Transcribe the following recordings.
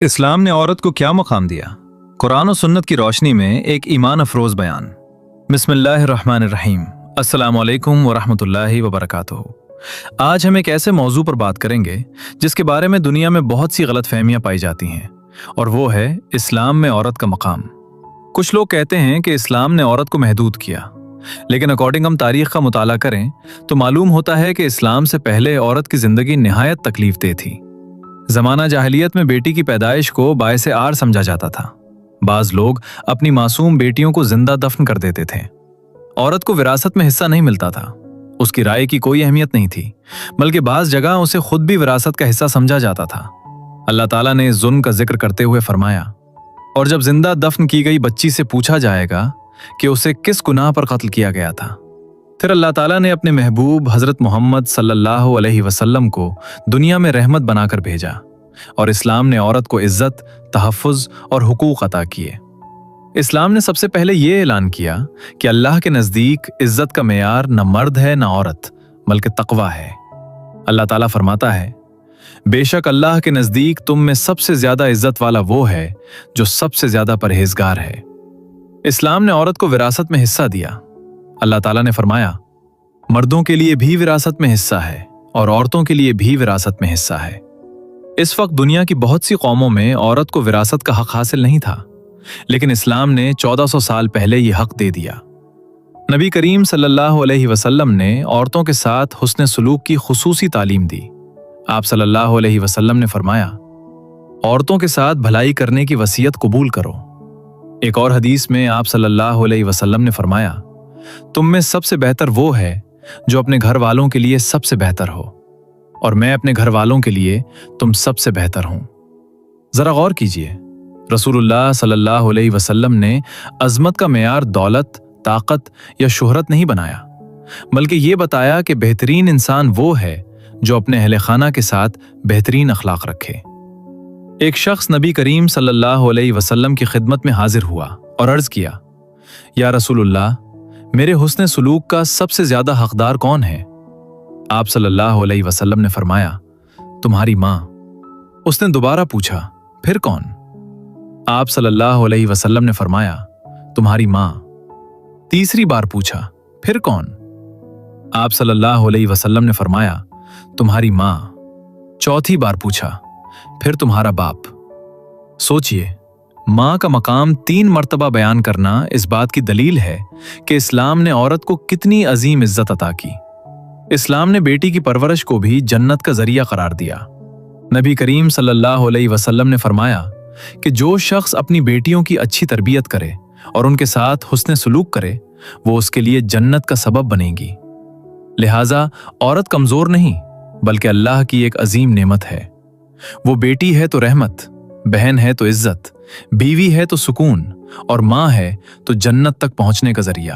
इस्लाम ने औरत को क्या मकाम दिया? कुरान और सुन्नत की रोशनी में एक ईमान अफरोज बयान। बिस्मिल्लाहिर्रहमानिर्रहीम। अस्सलामु अलैकुम वरहमतुल्लाहि वबरकातुहू। आज हम एक ऐसे मौजू पर बात करेंगे जिसके बारे में दुनिया में बहुत सी गलत फहमियां पाई जाती हैं, और वो है इस्लाम में औरत का मकाम। कुछ लोग कहते हैं कि इस्लाम ने औरत को महदूद किया, लेकिन अकॉर्डिंग हम तारीख का मुताला करें तो मालूम होता है कि इस्लाम से पहले औरत की जिंदगी निहायत तकलीफदेह थी। जमाना जाहिलियत में बेटी की पैदाइश को बायसे आर समझा जाता था। बाज लोग अपनी मासूम बेटियों को जिंदा दफन कर देते थे। औरत को विरासत में हिस्सा नहीं मिलता था, उसकी राय की कोई अहमियत नहीं थी, बल्कि बाज जगह उसे खुद भी विरासत का हिस्सा समझा जाता था। अल्लाह ताला ने इस जुल्म का जिक्र करते हुए फरमाया, और जब जिंदा दफन की गई बच्ची से पूछा जाएगा कि उसे किस गुनाह पर कत्ल किया गया था, फिर अल्लाह ताला ने अपने महबूब हजरत मोहम्मद सल्लल्लाहु अलैहि वसल्लम को दुनिया में रहमत बनाकर भेजा, और इस्लाम ने औरत को इज्जत, तहफ़्फ़ुज़ और हुकूक अता किए। इस्लाम ने सबसे पहले ये ऐलान किया कि अल्लाह के नज़दीक इज्जत का मेयार न मर्द है न औरत, बल्कि तक़वा है। अल्लाह ताला फरमाता है, बेशक अल्लाह के नज़दीक तुम में सबसे ज्यादा इज्जत वाला वो है जो सबसे ज्यादा परहेजगार है। इस्लाम ने औरत को विरासत में हिस्सा दिया। अल्लाह ताला ने फरमाया, मर्दों के लिए भी विरासत में हिस्सा है और औरतों के लिए भी विरासत में हिस्सा है। इस वक्त दुनिया की बहुत सी कौमों में औरत को विरासत का हक हासिल नहीं था, लेकिन इस्लाम ने 1400 साल पहले यह हक दे दिया। नबी करीम सल्लल्लाहु अलैहि वसल्लम ने औरतों के साथ हुस्न सलूक की खुसूसी तालीम दी। आप सल्लल्लाहु अलैहि वसल्लम ने फरमाया, औरतों के साथ भलाई करने की वसीयत कबूल करो। एक और हदीस में आप सल्लल्लाहु अलैहि वसल्लम ने फरमाया, तुम में सबसे बेहतर वो है जो अपने घर वालों के लिए सबसे बेहतर हो, और मैं अपने घर वालों के लिए तुम सबसे बेहतर हूं। जरा गौर कीजिए, रसूलुल्लाह सल्लल्लाहु अलैहि वसल्लम ने अजमत का मेयार दौलत, ताकत या शोहरत नहीं बनाया, बल्कि ये बताया कि बेहतरीन इंसान वो है जो अपने अहले खाना के साथ बेहतरीन अखलाक रखे। एक शख्स नबी करीम सल्लल्लाहु अलैहि वसल्लम की खिदमत में हाजिर हुआ और अर्ज किया, या रसूलुल्लाह, मेरे हुस्न सुलूक का सबसे ज्यादा हकदार कौन है? आप सल्लल्लाहु अलैहि वसल्लम ने फरमाया, तुम्हारी माँ। उसने दोबारा पूछा, फिर कौन? आप सल्लल्लाहु अलैहि वसल्लम ने फरमाया, तुम्हारी माँ। तीसरी बार पूछा, फिर कौन? आप सल्लल्लाहु अलैहि वसल्लम ने फरमाया, तुम्हारी माँ। चौथी बार पूछा, फिर तुम्हारा बाप। सोचिए, माँ का मकाम 3 मर्तबा बयान करना इस बात की दलील है कि इस्लाम ने औरत को कितनी अजीम इज्जत अता की। इस्लाम ने बेटी की परवरिश को भी जन्नत का जरिया करार दिया। नबी करीम सल्लल्लाहु अलैहि वसल्लम ने फरमाया कि जो शख्स अपनी बेटियों की अच्छी तरबियत करे और उनके साथ हुस्न सलूक करे, वो उसके लिए जन्नत का सबब बनेगी। लिहाजा औरत कमजोर नहीं, बल्कि अल्लाह की एक अजीम नेमत है। वो बेटी है तो रहमत, बहन है तो इज्जत, बीवी है तो सुकून, और माँ है तो जन्नत तक पहुंचने का जरिया।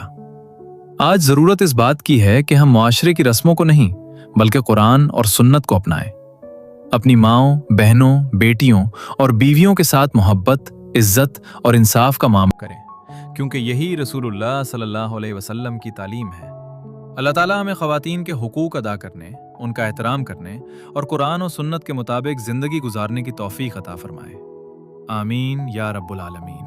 आज जरूरत इस बात की है कि हम मुआशरे की रस्मों को नहीं, बल्कि कुरान और सुन्नत को अपनाएं। अपनी माँओं, बहनों, बेटियों और बीवियों के साथ मोहब्बत, इज्जत और इंसाफ का मामला करें, क्योंकि यही रसूलुल्लाह सल्लल्लाहु अलैहि वसल्लम की तालीम है। अल्लाह ताला हमें ख़वातीन के हुकूक अदा करने, उनका एहतराम करने और कुरान और सुन्नत के मुताबिक ज़िंदगी गुजारने की तौफीक अता फरमाए। आमीन या रब्बुल आलमीन।